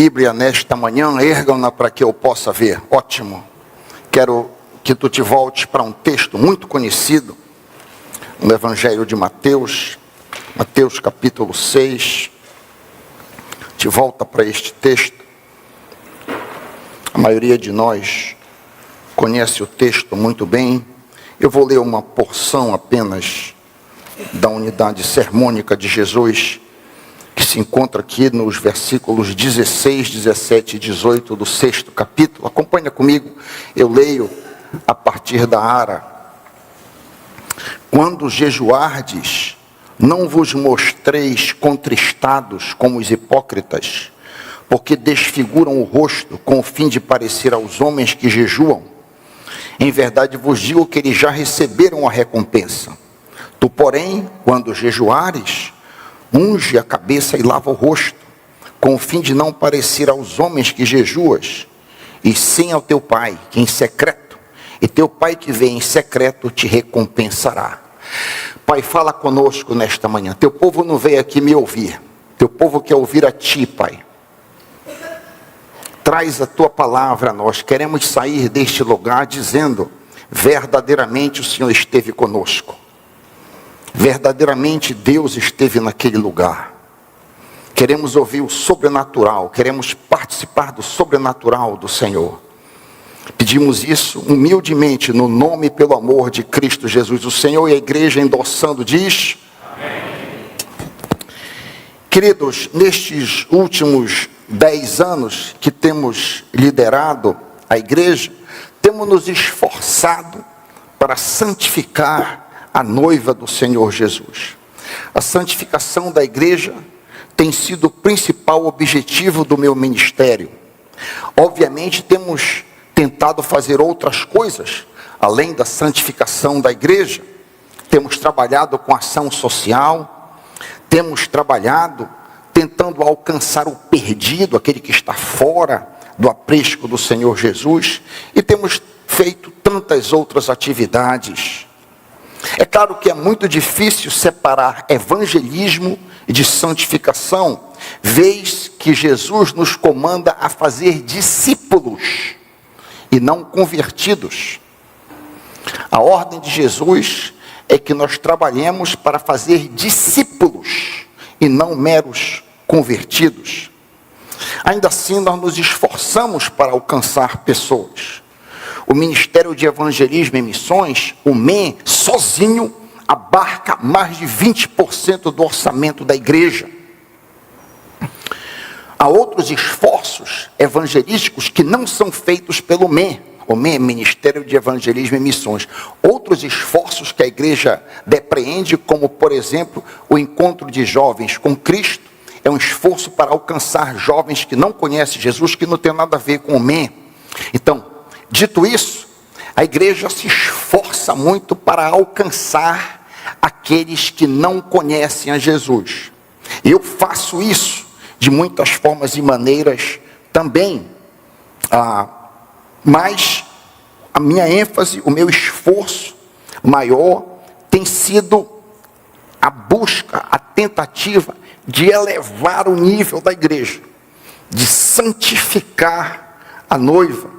Bíblia nesta manhã, ergam-na para que eu possa ver. Ótimo. Quero que tu te voltes para um texto muito conhecido, no Evangelho de Mateus, Mateus capítulo 6. Te volta para este texto. A maioria de nós conhece o texto muito bem. Eu vou ler uma porção apenas da unidade sermônica de Jesus, que se encontra aqui nos versículos 16, 17 e 18 do 6º capítulo. Acompanha comigo, eu leio a partir da Ara. Quando jejuardes, não vos mostreis contristados como os hipócritas, porque desfiguram o rosto com o fim de parecer aos homens que jejuam. Em verdade vos digo que eles já receberam a recompensa. Tu, porém, quando jejuares, unge a cabeça e lava o rosto, com o fim de não parecer aos homens que jejuas, e sim ao teu Pai, que em secreto, e teu Pai que vê em secreto te recompensará. Pai, fala conosco nesta manhã. Teu povo não veio aqui me ouvir, teu povo quer ouvir a Ti, Pai. Traz a Tua palavra a nós. Queremos sair deste lugar dizendo, verdadeiramente o Senhor esteve conosco. Verdadeiramente Deus esteve naquele lugar. Queremos ouvir o sobrenatural, queremos participar do sobrenatural do Senhor. Pedimos isso humildemente no nome e pelo amor de Cristo Jesus. O Senhor e a igreja endossando diz: amém. Queridos, nestes últimos 10 anos que temos liderado a igreja, temos nos esforçado para santificar a noiva do Senhor Jesus. A santificação da igreja tem sido o principal objetivo do meu ministério. Obviamente temos tentado fazer outras coisas, além da santificação da igreja. Temos trabalhado com ação social, temos trabalhado tentando alcançar o perdido, aquele que está fora do aprisco do Senhor Jesus, e temos feito tantas outras atividades. É claro que é muito difícil separar evangelismo de santificação, vez que Jesus nos comanda a fazer discípulos e não convertidos. A ordem de Jesus é que nós trabalhemos para fazer discípulos e não meros convertidos. Ainda assim, nós nos esforçamos para alcançar pessoas. O Ministério de Evangelismo e Missões, o MEM, sozinho, abarca mais de 20% do orçamento da igreja. Há outros esforços evangelísticos que não são feitos pelo MEM. O MEM é Ministério de Evangelismo e Missões. Outros esforços que a igreja depreende, como, por exemplo, o encontro de jovens com Cristo, é um esforço para alcançar jovens que não conhecem Jesus, que não tem nada a ver com o MEM. Então, dito isso, a igreja se esforça muito para alcançar aqueles que não conhecem a Jesus. Eu faço isso de muitas formas e maneiras também, mas a minha ênfase, o meu esforço maior tem sido a busca, a tentativa de elevar o nível da igreja, de santificar a noiva.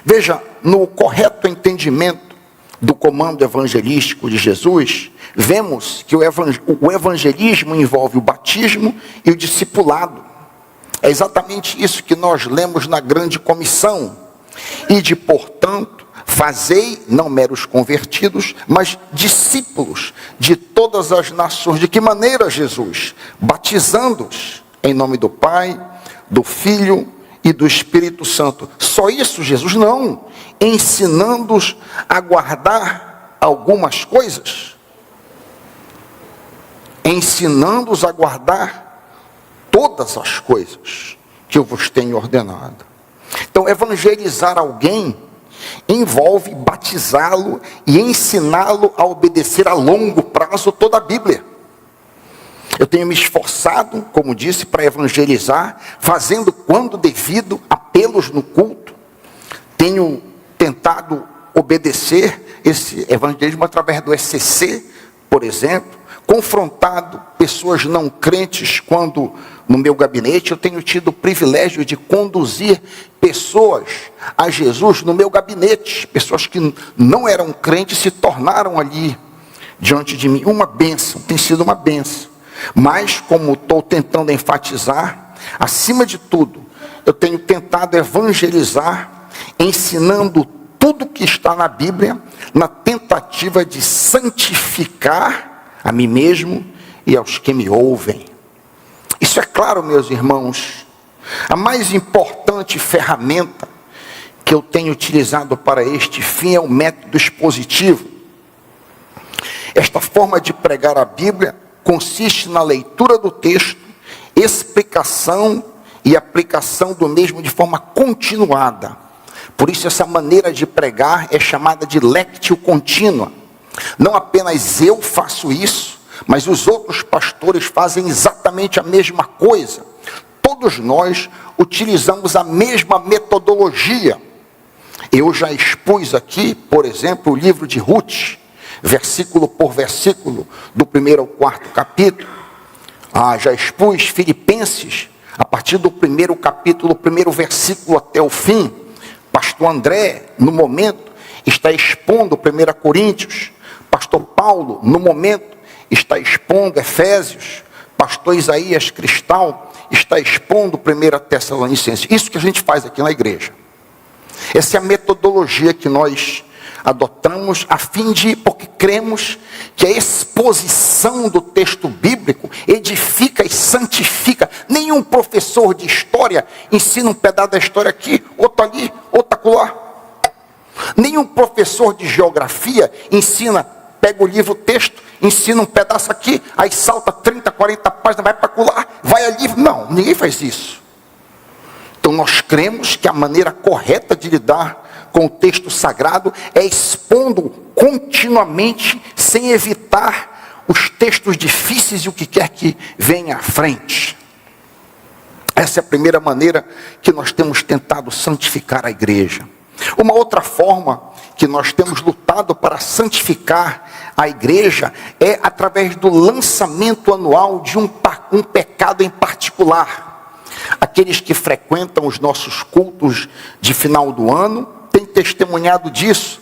Veja, no correto entendimento do comando evangelístico de Jesus, vemos que o evangelismo envolve o batismo e o discipulado. É exatamente isso que nós lemos na grande comissão. Ide, portanto, fazei, não meros convertidos, mas discípulos de todas as nações. De que maneira, Jesus? Batizando-os em nome do Pai, do Filho e do Espírito Santo. Só isso, Jesus? Não. Ensinando-os a guardar algumas coisas. Ensinando-os a guardar todas as coisas que eu vos tenho ordenado. Então, evangelizar alguém envolve batizá-lo e ensiná-lo a obedecer a longo prazo toda a Bíblia. Eu tenho me esforçado, como disse, para evangelizar, fazendo quando devido apelos no culto. Tenho tentado obedecer esse evangelismo através do ECC, por exemplo, confrontado pessoas não crentes quando no meu gabinete, eu tenho tido o privilégio de conduzir pessoas a Jesus no meu gabinete. Pessoas que não eram crentes se tornaram ali diante de mim. Uma bênção, tem sido uma bênção. Mas, como estou tentando enfatizar, acima de tudo, eu tenho tentado evangelizar, ensinando tudo que está na Bíblia, na tentativa de santificar a mim mesmo e aos que me ouvem. Isso é claro, meus irmãos, a mais importante ferramenta que eu tenho utilizado para este fim é o método expositivo. Esta forma de pregar a Bíblia consiste na leitura do texto, explicação e aplicação do mesmo de forma continuada. Por isso essa maneira de pregar é chamada de lectio contínua. Não apenas eu faço isso, mas os outros pastores fazem exatamente a mesma coisa. Todos nós utilizamos a mesma metodologia. Eu já expus aqui, por exemplo, o livro de Ruth, versículo por versículo, do 1º ao 4º capítulo. Já expus Filipenses, a partir do 1º capítulo, 1º versículo até o fim. Pastor André, no momento, está expondo 1 Coríntios. Pastor Paulo, no momento, está expondo Efésios. Pastor Isaías Cristal está expondo 1 Tessalonicenses. Isso que a gente faz aqui na igreja. Essa é a metodologia que nós adotamos porque cremos que a exposição do texto bíblico edifica e santifica. Nenhum professor de história ensina um pedaço da história aqui, outro ali, outro acolá. Nenhum professor de geografia pega o livro, o texto, ensina um pedaço aqui, aí salta 30, 40 páginas, vai para acolá, vai ali. Não, ninguém faz isso. Então nós cremos que a maneira correta de lidar com o texto sagrado é expondo continuamente, sem evitar os textos difíceis e o que quer que venha à frente. Essa é a primeira maneira que nós temos tentado santificar a igreja. Uma outra forma que nós temos lutado para santificar a igreja é através do lançamento anual de um pecado em particular. Aqueles que frequentam os nossos cultos de final do ano têm testemunhado disso.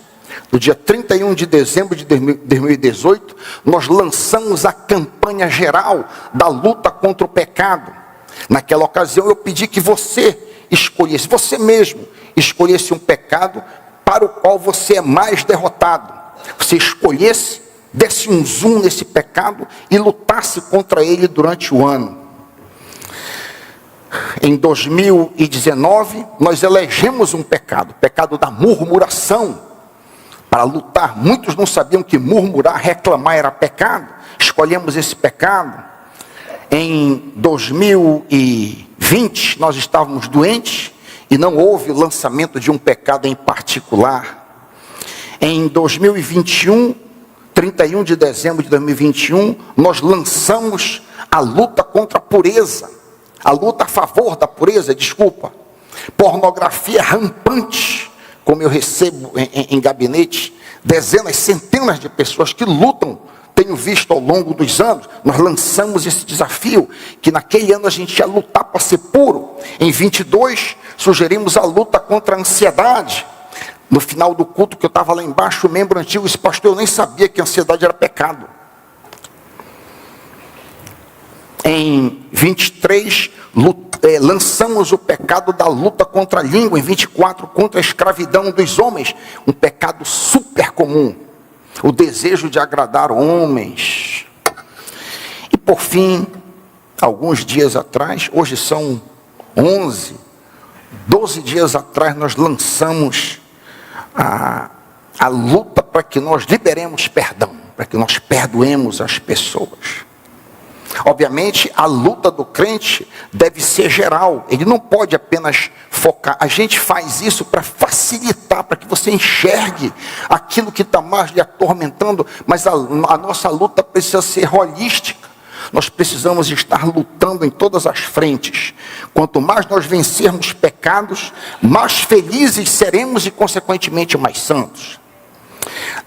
No dia 31 de dezembro de 2018, nós lançamos a campanha geral da luta contra o pecado. Naquela ocasião eu pedi que você mesmo escolhesse um pecado para o qual você é mais derrotado. Você escolhesse, desse um zoom nesse pecado e lutasse contra ele durante o ano. Em 2019, nós elegemos um pecado, o pecado da murmuração, para lutar. Muitos não sabiam que murmurar, reclamar era pecado. Escolhemos esse pecado. Em 2020, nós estávamos doentes e não houve lançamento de um pecado em particular. Em 2021, 31 de dezembro de 2021, nós lançamos a luta contra a pureza. A luta a favor da pureza, pornografia rampante, como eu recebo em gabinete, dezenas, centenas de pessoas que lutam, tenho visto ao longo dos anos. Nós lançamos esse desafio, que naquele ano a gente ia lutar para ser puro. Em 22, sugerimos a luta contra a ansiedade. No final do culto que eu estava lá embaixo, o membro antigo disse: pastor, eu nem sabia que a ansiedade era pecado. Em 23, lançamos o pecado da luta contra a língua. Em 24, contra a escravidão dos homens. Um pecado super comum. O desejo de agradar homens. E por fim, alguns dias atrás, hoje são 12 dias atrás, nós lançamos a luta para que nós liberemos perdão, para que nós perdoemos as pessoas. Obviamente, a luta do crente deve ser geral. Ele não pode apenas focar. A gente faz isso para facilitar, para que você enxergue aquilo que está mais lhe atormentando. Mas a nossa luta precisa ser holística. Nós precisamos estar lutando em todas as frentes. Quanto mais nós vencermos pecados, mais felizes seremos e, consequentemente, mais santos.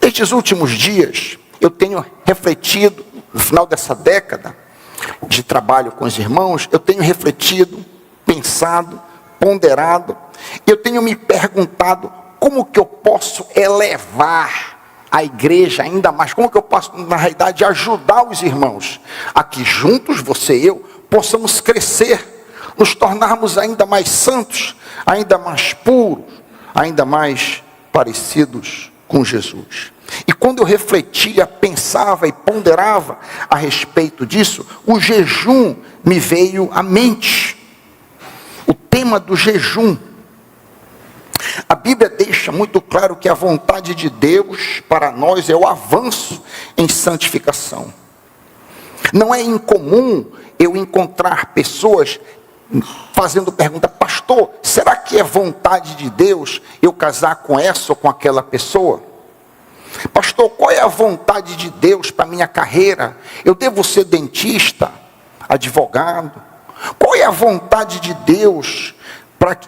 Nestes últimos dias, eu tenho refletido, no final dessa década, de trabalho com os irmãos, eu tenho refletido, pensado, ponderado, eu tenho me perguntado como que eu posso elevar a igreja ainda mais, como que eu posso, na realidade, ajudar os irmãos a que juntos, você e eu, possamos crescer, nos tornarmos ainda mais santos, ainda mais puros, ainda mais parecidos com Jesus. E quando eu refletia, pensava e ponderava a respeito disso, o jejum me veio à mente. O tema do jejum. A Bíblia deixa muito claro que a vontade de Deus para nós é o avanço em santificação. Não é incomum eu encontrar pessoas fazendo pergunta: pastor, será que é vontade de Deus eu casar com essa ou com aquela pessoa? Pastor, qual é a vontade de Deus para a minha carreira? Eu devo ser dentista, advogado? Qual é a vontade de Deus para que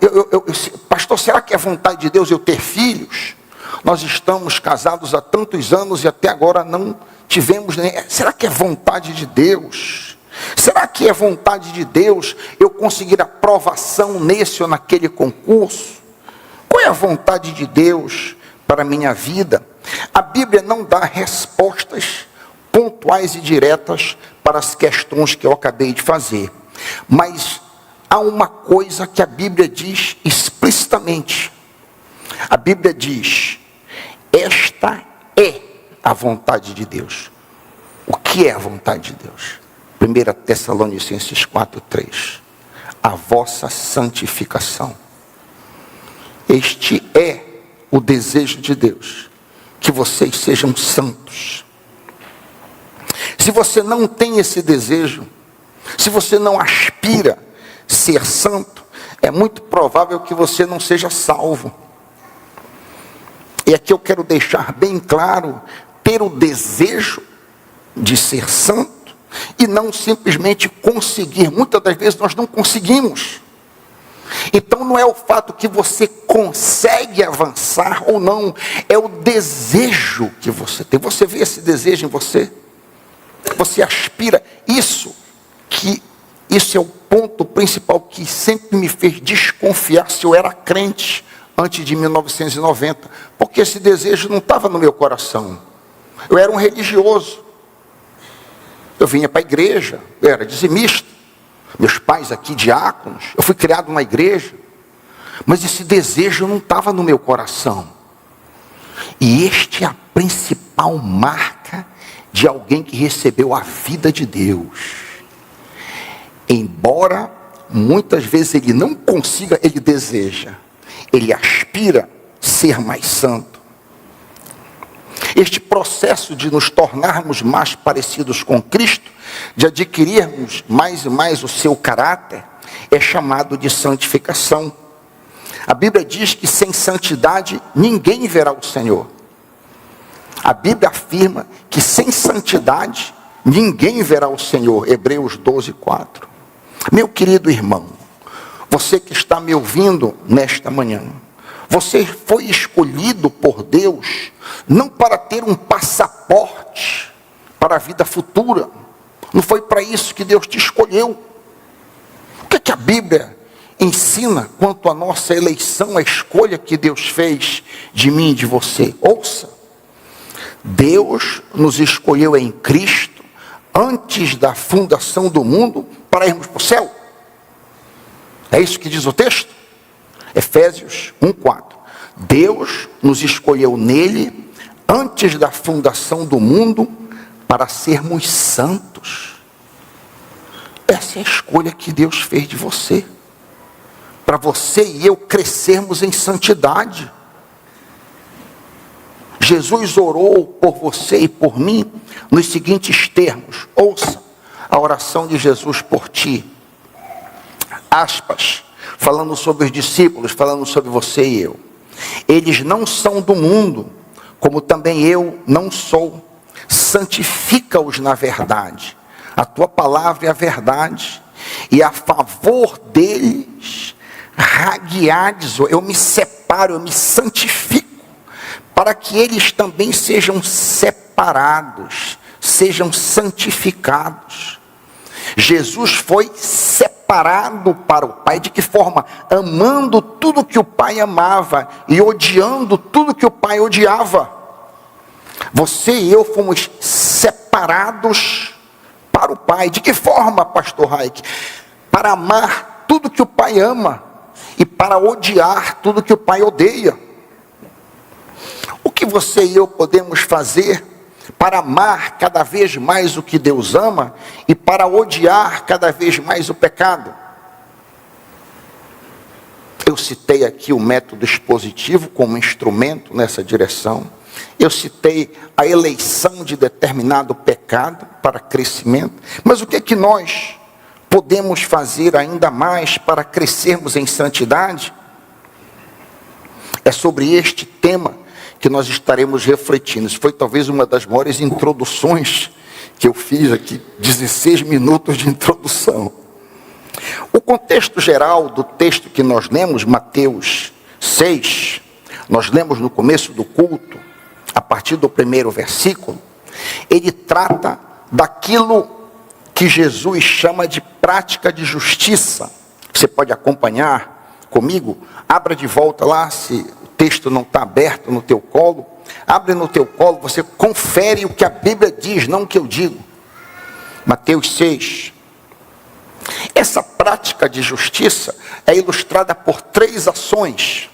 pastor, será que é vontade de Deus eu ter filhos? Nós estamos casados há tantos anos e até agora não tivemos nem. Será que é vontade de Deus? Será que é vontade de Deus eu conseguir aprovação nesse ou naquele concurso? Qual é a vontade de Deus para a minha vida? A Bíblia não dá respostas pontuais e diretas para as questões que eu acabei de fazer. Mas há uma coisa que a Bíblia diz explicitamente. A Bíblia diz: esta é a vontade de Deus. O que é a vontade de Deus? 1 Tessalonicenses 4:3. A vossa santificação. Este é o desejo de Deus, que vocês sejam santos. Se você não tem esse desejo, se você não aspira ser santo, é muito provável que você não seja salvo. E aqui eu quero deixar bem claro: ter o desejo de ser santo e não simplesmente conseguir. Muitas das vezes nós não conseguimos. Então não é o fato que você consegue avançar ou não, é o desejo que você tem. Você vê esse desejo em você? Você aspira. Isso é o ponto principal que sempre me fez desconfiar se eu era crente antes de 1990, porque esse desejo não estava no meu coração. Eu era um religioso. Eu vinha para a igreja, eu era dizimista. Meus pais aqui, diáconos, eu fui criado numa igreja. Mas esse desejo não estava no meu coração. E este é a principal marca de alguém que recebeu a vida de Deus. Embora muitas vezes ele não consiga, ele deseja. Ele aspira ser mais santo. Este processo de nos tornarmos mais parecidos com Cristo, de adquirirmos mais e mais o seu caráter, é chamado de santificação. A Bíblia diz que sem santidade ninguém verá o Senhor. A Bíblia afirma que sem santidade ninguém verá o Senhor. Hebreus 12:4. Meu querido irmão, você que está me ouvindo nesta manhã, você foi escolhido por Deus não para ter um passaporte para a vida futura. Não foi para isso que Deus te escolheu. O que a Bíblia ensina quanto à nossa eleição, a escolha que Deus fez de mim e de você? Ouça. Deus nos escolheu em Cristo antes da fundação do mundo para irmos para o céu. É isso que diz o texto? Efésios 1:4. Deus nos escolheu nele antes da fundação do mundo para sermos santos. Essa é a escolha que Deus fez de você. Para você e eu crescermos em santidade. Jesus orou por você e por mim nos seguintes termos. Ouça a oração de Jesus por ti. Aspas, falando sobre os discípulos, falando sobre você e eu. Eles não são do mundo, como também eu não sou. Santifica-os na verdade. A tua palavra é a verdade. E a favor deles, ragueades, eu me separo, eu me santifico, para que eles também sejam separados, sejam santificados. Jesus foi separado para o Pai. De que forma? Amando tudo que o Pai amava e odiando tudo que o Pai odiava. Você e eu fomos separados para o Pai. De que forma, pastor Raik? Para amar tudo que o Pai ama e para odiar tudo que o Pai odeia. O que você e eu podemos fazer para amar cada vez mais o que Deus ama e para odiar cada vez mais o pecado? Eu citei aqui o método expositivo como instrumento nessa direção. Eu citei a eleição de determinado pecado para crescimento. Mas o que é que nós podemos fazer ainda mais para crescermos em santidade? É sobre este tema que nós estaremos refletindo. Isso foi talvez uma das maiores introduções que eu fiz aqui, 16 minutos de introdução. O contexto geral do texto que nós lemos, Mateus 6, nós lemos no começo do culto, a partir do primeiro versículo, ele trata daquilo que Jesus chama de prática de justiça. Você pode acompanhar comigo? Abra de volta lá, se o texto não está aberto no teu colo. Abre no teu colo, você confere o que a Bíblia diz, não o que eu digo. Mateus 6. Essa prática de justiça é ilustrada por 3 ações.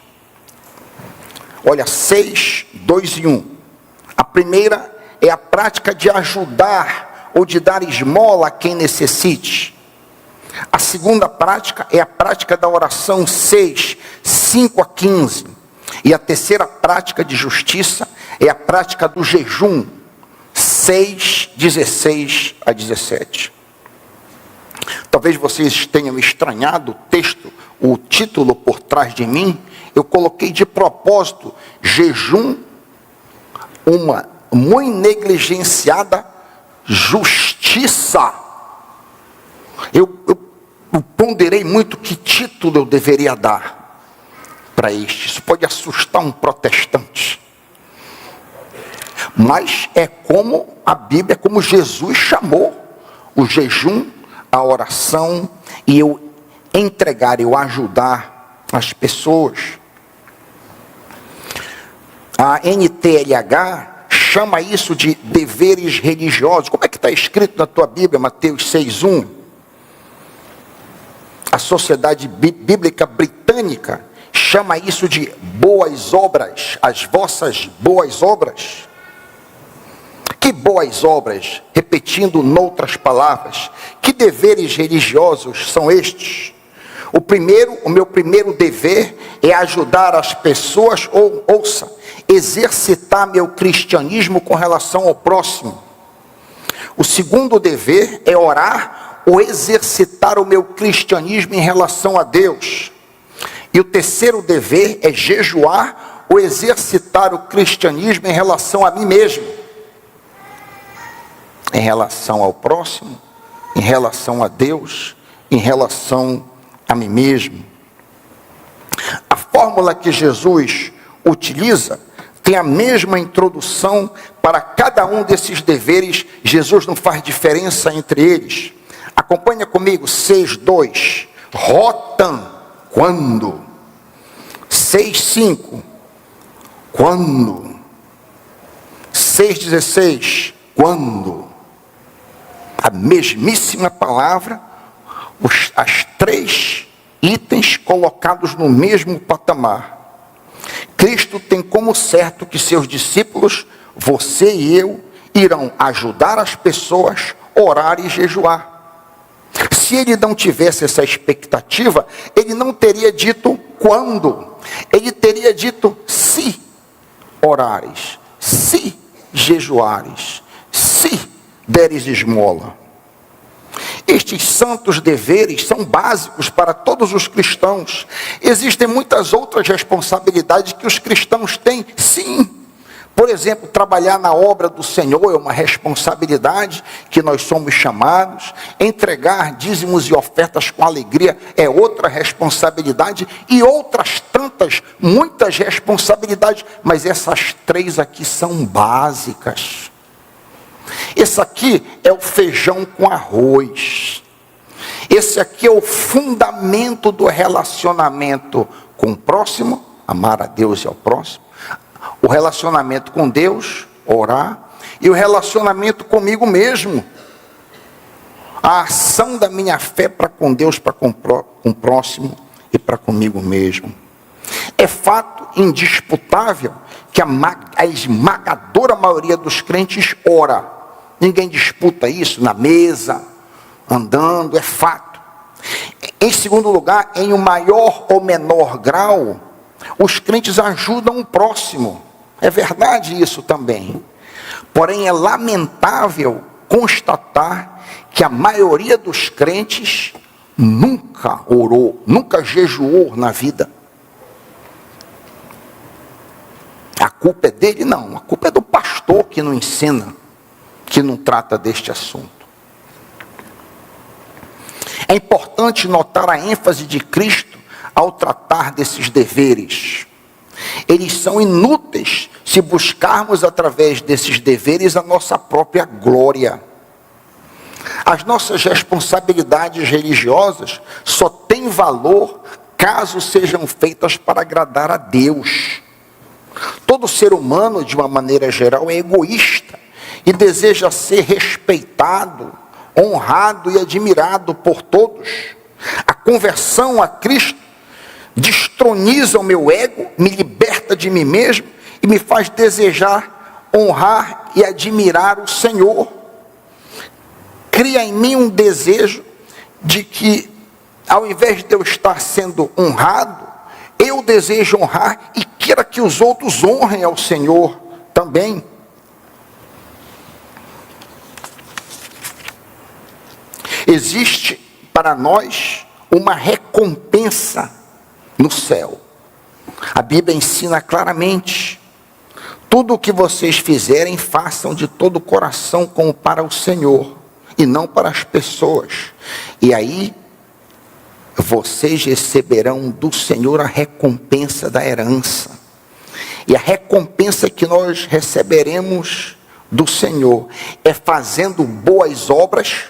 Olha, 6, 2 e 1. A primeira é a prática de ajudar ou de dar esmola a quem necessite. A segunda prática é a prática da oração 6, 5 a 15. E a terceira prática de justiça é a prática do jejum 6, 16 a 17. Talvez vocês tenham estranhado o texto, o título por trás de mim. Eu coloquei de propósito, jejum, uma muito negligenciada justiça. Eu ponderei muito que título eu deveria dar para este. Isso pode assustar um protestante. Mas é como a Bíblia, como Jesus chamou o jejum, a oração e eu entregar, eu ajudar as pessoas. A NTLH chama isso de deveres religiosos. Como é que está escrito na tua Bíblia, Mateus 6:1? A Sociedade Bíblica Britânica chama isso de boas obras, as vossas boas obras. Que boas obras? Repetindo noutras palavras, que deveres religiosos são estes? O meu primeiro dever é ajudar as pessoas, ouça, exercitar meu cristianismo com relação ao próximo. O segundo dever é orar ou exercitar o meu cristianismo em relação a Deus. E o terceiro dever é jejuar ou exercitar o cristianismo em relação a mim mesmo. Em relação ao próximo, em relação a Deus, em relação a mim mesmo. A fórmula que Jesus utiliza tem a mesma introdução para cada um desses deveres. Jesus não faz diferença entre eles. Acompanha comigo, 6:2. Rotam, quando? 6:5. Quando? 6:16. Quando? A mesmíssima palavra, as 3 itens colocados no mesmo patamar. Cristo tem como certo que seus discípulos, você e eu, irão ajudar as pessoas, orar e jejuar. Se ele não tivesse essa expectativa, ele não teria dito quando, ele teria dito se orares, se jejuares, se deres esmola. Estes santos deveres são básicos para todos os cristãos. Existem muitas outras responsabilidades que os cristãos têm, sim. Por exemplo, trabalhar na obra do Senhor é uma responsabilidade que nós somos chamados. Entregar dízimos e ofertas com alegria é outra responsabilidade. E outras tantas, muitas responsabilidades. Mas essas 3 aqui são básicas. Esse aqui é o feijão com arroz. Esse aqui é o fundamento do relacionamento com o próximo, amar a Deus e ao próximo. O relacionamento com Deus, orar. E o relacionamento comigo mesmo. A ação da minha fé para com Deus, para com o próximo e para comigo mesmo. É fato indisputável que a esmagadora maioria dos crentes ora. Ninguém disputa isso na mesa, andando, é fato. Em segundo lugar, em um maior ou menor grau, os crentes ajudam o próximo. É verdade isso também. Porém, é lamentável constatar que a maioria dos crentes nunca orou, nunca jejuou na vida. A culpa é dele? Não. A culpa é do pastor que não ensina, que não trata deste assunto. É importante notar a ênfase de Cristo ao tratar desses deveres. Eles são inúteis se buscarmos através desses deveres a nossa própria glória. As nossas responsabilidades religiosas só têm valor caso sejam feitas para agradar a Deus. Todo ser humano, de uma maneira geral, é egoísta e deseja ser respeitado, honrado e admirado por todos. A conversão a Cristo destroniza o meu ego, me liberta de mim mesmo e me faz desejar honrar e admirar o Senhor. Cria em mim um desejo de que, ao invés de eu estar sendo honrado, eu desejo honrar e queira que os outros honrem ao Senhor também. Existe para nós uma recompensa no céu. A Bíblia ensina claramente: tudo o que vocês fizerem, façam de todo o coração como para o Senhor, e não para as pessoas. E aí, vocês receberão do Senhor a recompensa da herança. E a recompensa que nós receberemos do Senhor é fazendo boas obras,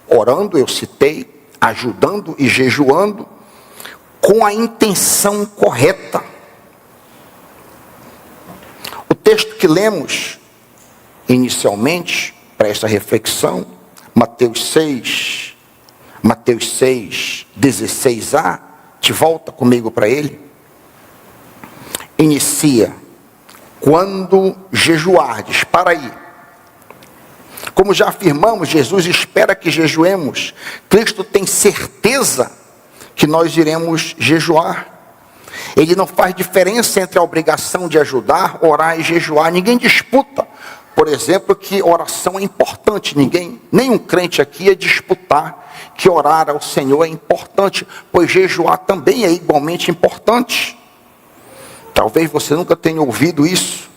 orando, eu citei, ajudando e jejuando, com a intenção correta. O texto que lemos inicialmente para esta reflexão, Mateus 6, 16a, te volta comigo para ele. Inicia: quando jejuardes. Para aí. Como já afirmamos, Jesus espera que jejuemos. Cristo tem certeza que nós iremos jejuar. Ele não faz diferença entre a obrigação de ajudar, orar e jejuar. Ninguém disputa, por exemplo, que oração é importante. Nenhum crente aqui ia disputar que orar ao Senhor é importante, pois jejuar também é igualmente importante. Talvez você nunca tenha ouvido isso.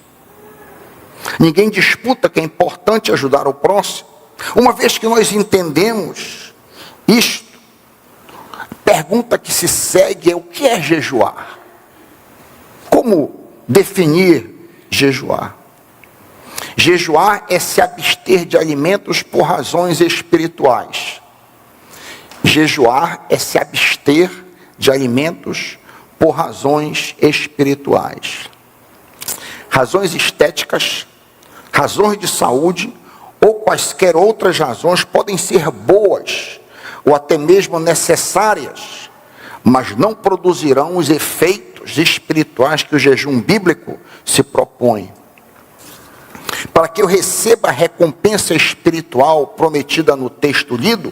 Ninguém disputa que é importante ajudar o próximo. Uma vez que nós entendemos isto, a pergunta que se segue é: o que é jejuar? Como definir jejuar? Jejuar é se abster de alimentos por razões espirituais. Jejuar é se abster de alimentos por razões espirituais. Razões estéticas, razões de saúde ou quaisquer outras razões podem ser boas ou até mesmo necessárias, mas não produzirão os efeitos espirituais que o jejum bíblico se propõe. Para que eu receba a recompensa espiritual prometida no texto lido,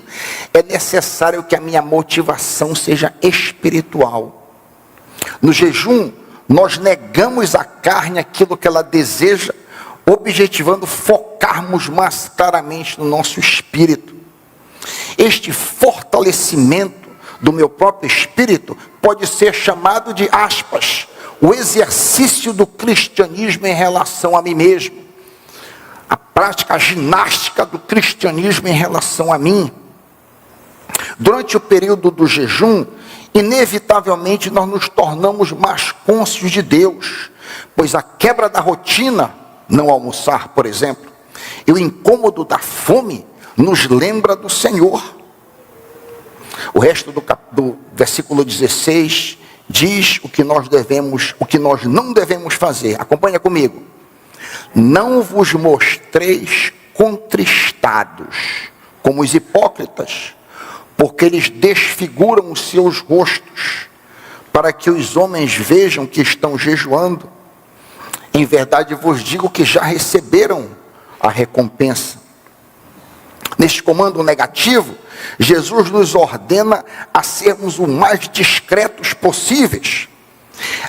é necessário que a minha motivação seja espiritual. No jejum, nós negamos à carne aquilo que ela deseja, objetivando focarmos mais claramente no nosso espírito. Este fortalecimento do meu próprio espírito pode ser chamado de, aspas, o exercício do cristianismo em relação a mim mesmo. A prática, a ginástica do cristianismo em relação a mim. Durante o período do jejum, inevitavelmente nós nos tornamos mais cônscios de Deus, pois a quebra da rotina, não almoçar, por exemplo, e o incômodo da fome nos lembra do Senhor. O resto do versículo 16 diz o que nós não devemos fazer. Acompanha comigo. Não vos mostreis contristados, como os hipócritas, porque eles desfiguram os seus rostos, para que os homens vejam que estão jejuando. Em verdade vos digo que já receberam a recompensa. Neste comando negativo, Jesus nos ordena a sermos o mais discretos possíveis.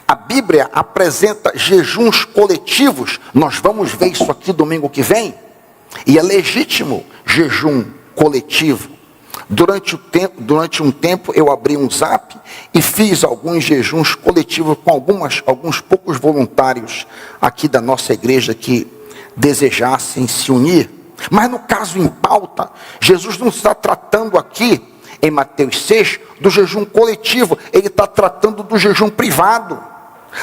A Bíblia apresenta jejuns coletivos. Nós vamos ver isso aqui domingo que vem. E é legítimo jejum coletivo. Durante um tempo eu abri um zap e fiz alguns jejuns coletivos com alguns poucos voluntários aqui da nossa igreja que desejassem se unir. Mas no caso em pauta, Jesus não está tratando aqui, em Mateus 6, do jejum coletivo. Ele está tratando do jejum privado.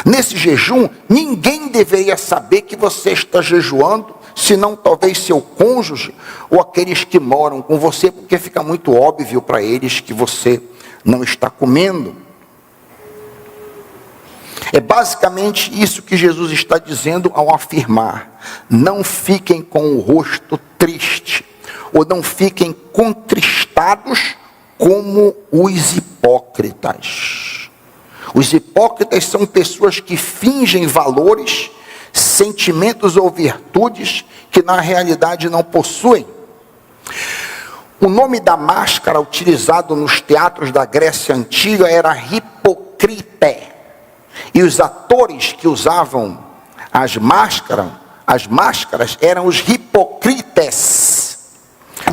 Nesse jejum, ninguém deveria saber que você está jejuando, senão talvez seu cônjuge ou aqueles que moram com você, porque fica muito óbvio para eles que você não está comendo. É basicamente isso que Jesus está dizendo ao afirmar: não fiquem com o rosto triste, ou não fiquem contristados como os hipócritas. Os hipócritas são pessoas que fingem valores, sentimentos ou virtudes que na realidade não possuem. O nome da máscara utilizado nos teatros da Grécia Antiga era hipocrite. E os atores que usavam as máscaras eram os hipocrites.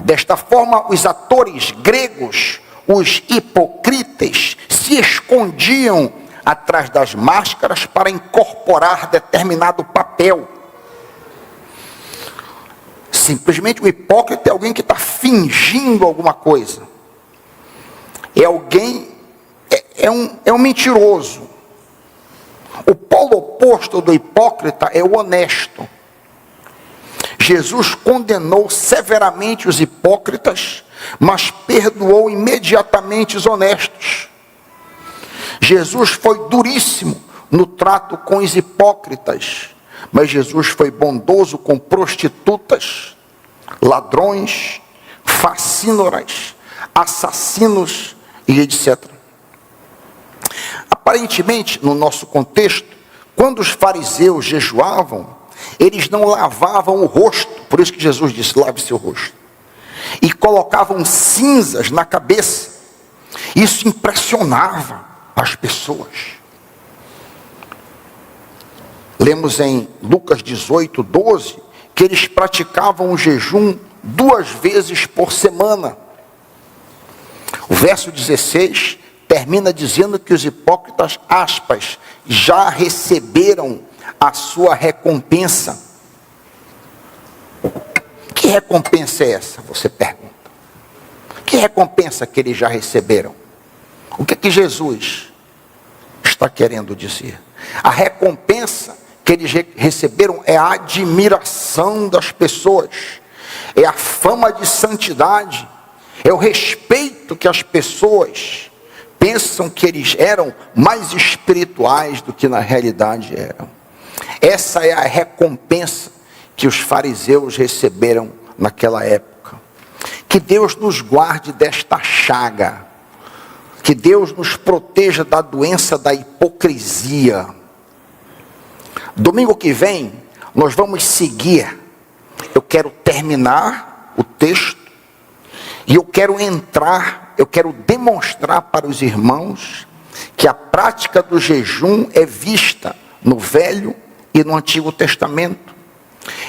Desta forma, os atores gregos, os hipocrites, se escondiam atrás das máscaras para incorporar determinado papel. Simplesmente o hipócrita é alguém que está fingindo alguma coisa. É alguém, é um mentiroso. O polo oposto do hipócrita é o honesto. Jesus condenou severamente os hipócritas, mas perdoou imediatamente os honestos. Jesus foi duríssimo no trato com os hipócritas, mas Jesus foi bondoso com prostitutas, ladrões, facínoras, assassinos e etc. Aparentemente, no nosso contexto, quando os fariseus jejuavam, eles não lavavam o rosto, por isso que Jesus disse: lave seu rosto, e colocavam cinzas na cabeça. Isso impressionava as pessoas. Lemos em Lucas 18, 12, que eles praticavam o jejum 2 vezes por semana. O verso 16 termina dizendo que os hipócritas, aspas, já receberam a sua recompensa. Que recompensa é essa? Você pergunta. Que recompensa que eles já receberam? O que Jesus está querendo dizer? A recompensa que eles receberam é a admiração das pessoas, é a fama de santidade, é o respeito que as pessoas pensam que eles eram mais espirituais do que na realidade eram. Essa é a recompensa que os fariseus receberam naquela época. Que Deus nos guarde desta chaga. Que Deus nos proteja da doença da hipocrisia. Domingo que vem, nós vamos seguir. Eu quero terminar o texto e eu quero demonstrar para os irmãos que a prática do jejum é vista no Velho e no Antigo Testamento.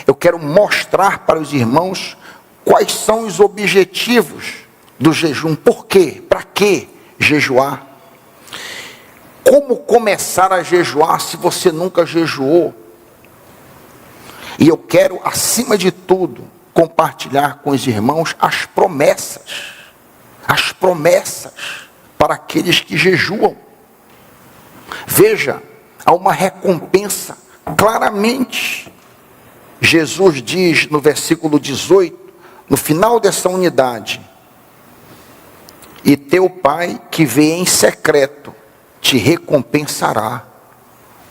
Eu quero mostrar para os irmãos quais são os objetivos do jejum. Por quê? Para que jejuar? Como começar a jejuar se você nunca jejuou? E eu quero, acima de tudo, compartilhar com os irmãos as promessas para aqueles que jejuam. Veja, há uma recompensa, claramente. Jesus diz no versículo 18, no final dessa unidade: e teu Pai que vê em secreto te recompensará.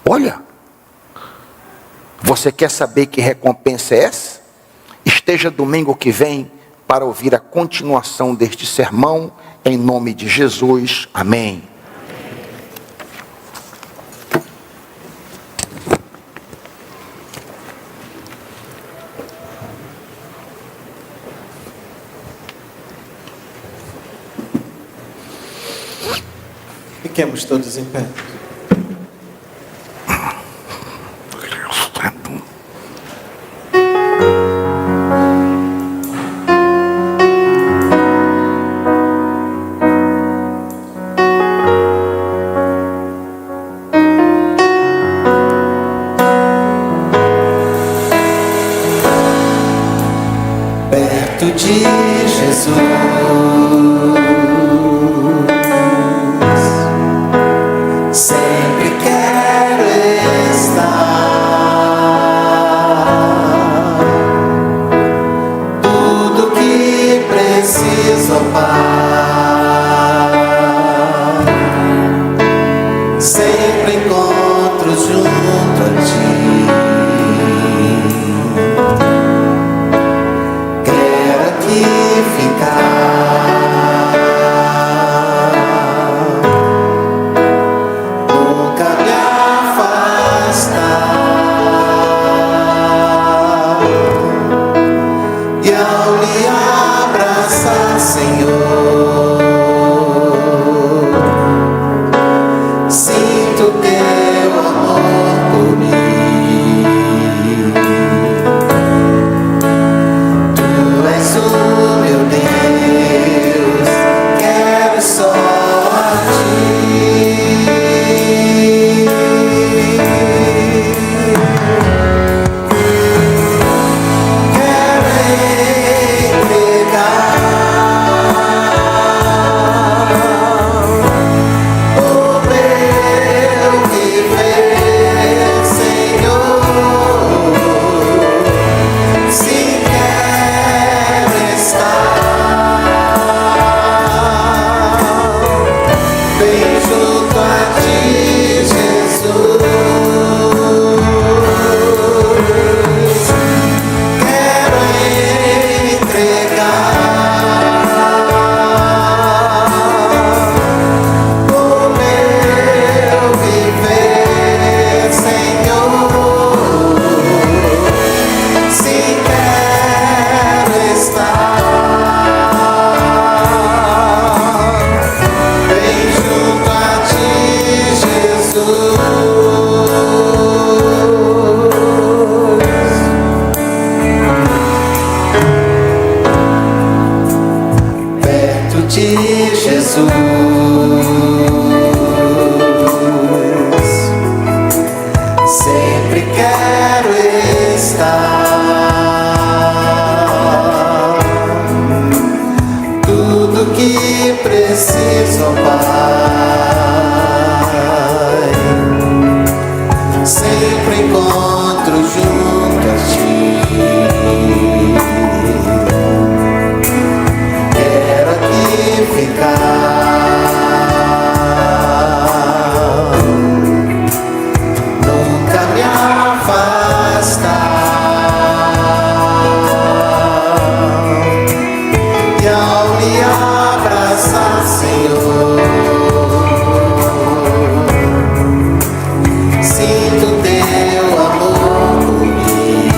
Olha, você quer saber que recompensa é essa? Esteja domingo que vem para ouvir a continuação deste sermão, em nome de Jesus. Amém. Fiquemos todos em pé. Perto de Jesus, sempre quero estar. Tudo que preciso, Pai, sempre encontro junto a Ti. Quero aqui ficar, nunca me afastar. E ao lhe abraçar, Senhor, sinto teu amor por mim. Tu és o meu Deus, quero só a Ti. Quero entregar o meu viver, Senhor. Se quero estar bem junto a Ti, Jesus. Quero entregar o meu viver, Senhor. Se quero estar bem junto a Ti, Jesus. Perto de Jesus, sempre quero estar. Tudo que preciso, Pai, sempre encontro junto a Ti. Quero aqui ficar, nunca me afastar. E ao lhe abraçar, Senhor, sinto teu amor por mim.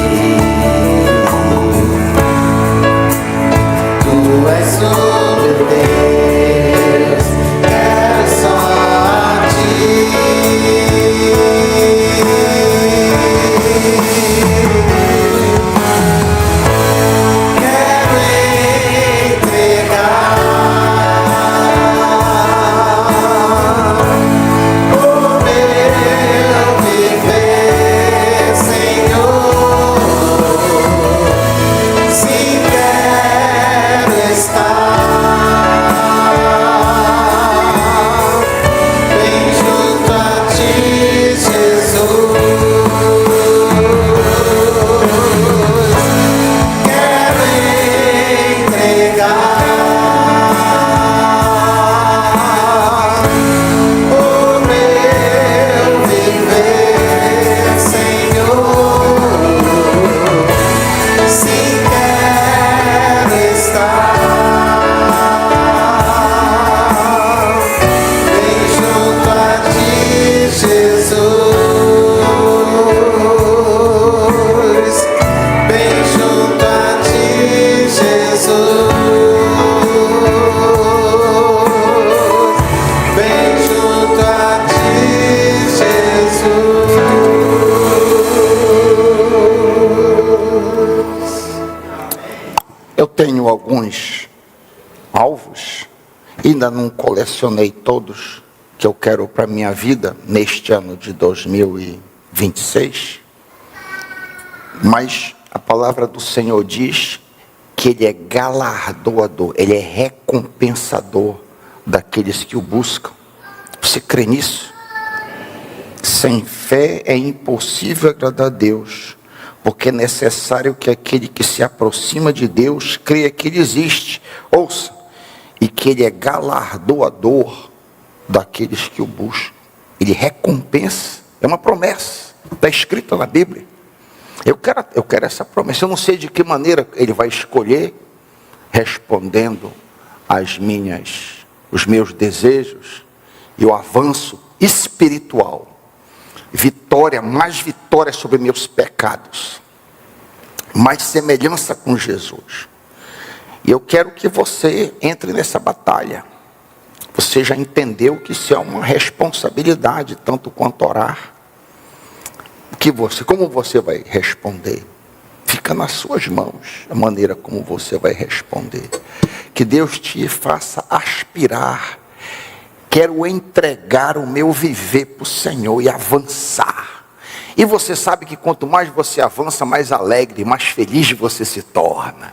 tenho alguns alvos, ainda não colecionei todos que eu quero para a minha vida neste ano de 2026, mas a palavra do Senhor diz que Ele é galardoador, Ele é recompensador daqueles que o buscam. Você crê nisso? Sem fé é impossível agradar a Deus, porque é necessário que aquele que se aproxima de Deus creia que Ele existe, ouça, e que Ele é galardoador daqueles que o buscam. Ele recompensa, é uma promessa, está escrita na Bíblia. Eu quero essa promessa. Eu não sei de que maneira Ele vai escolher, respondendo os meus desejos e o avanço espiritual. Vitória, mais vitória sobre meus pecados, mais semelhança com Jesus. E eu quero que você entre nessa batalha. Você já entendeu que isso é uma responsabilidade, tanto quanto orar. Como você vai responder? Fica nas suas mãos a maneira como você vai responder. Que Deus te faça aspirar. Quero entregar o meu viver para o Senhor e avançar. E você sabe que quanto mais você avança, mais alegre, mais feliz você se torna.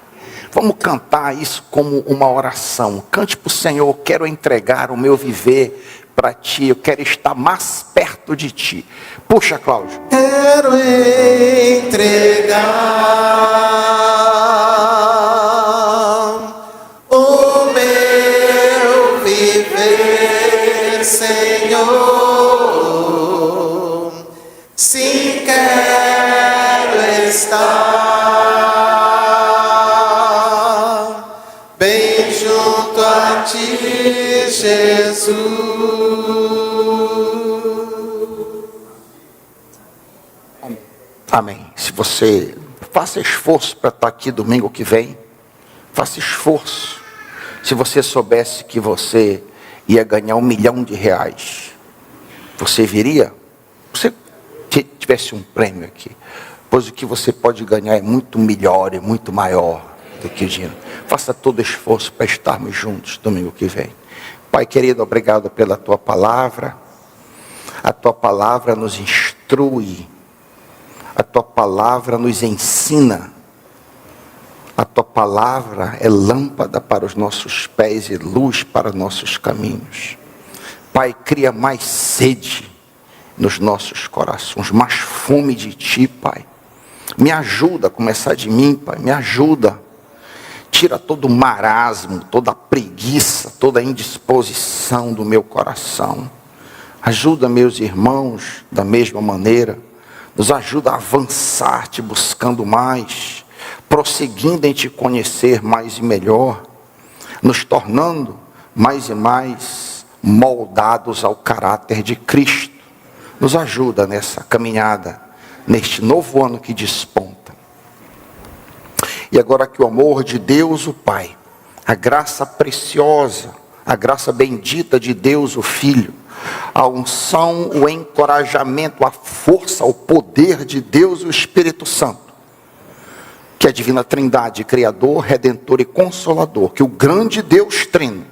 Vamos cantar isso como uma oração. Cante para o Senhor: quero entregar o meu viver para Ti, eu quero estar mais perto de Ti. Puxa, Cláudio. Quero entregar o meu viver, Senhor. Sim, quero estar bem junto a Ti, Jesus. Amém. Se você faça esforço para estar aqui domingo que vem, faça esforço. Se você soubesse que você ia ganhar R$1 milhão, você viria? Se tivesse um prêmio aqui, pois o que você pode ganhar é muito melhor e muito maior do que o dinheiro. Faça todo esforço para estarmos juntos domingo que vem. Pai querido, obrigado pela Tua palavra. A Tua palavra nos instrui. A Tua palavra nos ensina. A Tua palavra é lâmpada para os nossos pés e luz para nossos caminhos. Pai, cria mais sede nos nossos corações, mais fome de Ti, Pai. Me ajuda a começar de mim, Pai, me ajuda. Tira todo o marasmo, toda a preguiça, toda a indisposição do meu coração. Ajuda meus irmãos da mesma maneira. Nos ajuda a avançar, Te buscando mais, prosseguindo em Te conhecer mais e melhor, nos tornando mais e mais moldados ao caráter de Cristo. Nos ajuda nessa caminhada, neste novo ano que desponta. E agora que o amor de Deus, o Pai, a graça preciosa, a graça bendita de Deus, o Filho, a unção, o encorajamento, a força, o poder de Deus, o Espírito Santo, que a divina Trindade, Criador, Redentor e Consolador, que o grande Deus Trino,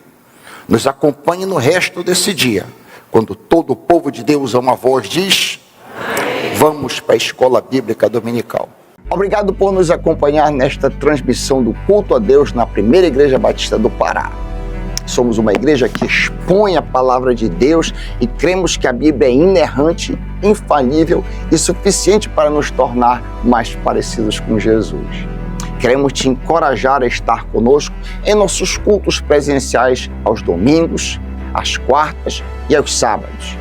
nos acompanhe no resto desse dia, quando todo o povo de Deus a uma voz diz: amém. Vamos para a escola bíblica dominical. Obrigado por nos acompanhar nesta transmissão do culto a Deus na Primeira Igreja Batista do Pará. Somos uma igreja que expõe a palavra de Deus e cremos que a Bíblia é inerrante, infalível e suficiente para nos tornar mais parecidos com Jesus. Queremos te encorajar a estar conosco em nossos cultos presenciais aos domingos, às quartas e aos sábados.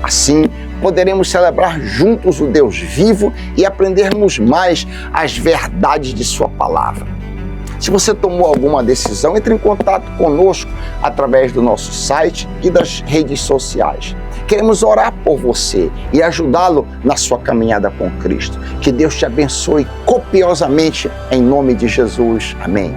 Assim, poderemos celebrar juntos o Deus vivo e aprendermos mais as verdades de sua palavra. Se você tomou alguma decisão, entre em contato conosco através do nosso site e das redes sociais. Queremos orar por você e ajudá-lo na sua caminhada com Cristo. Que Deus te abençoe copiosamente em nome de Jesus. Amém.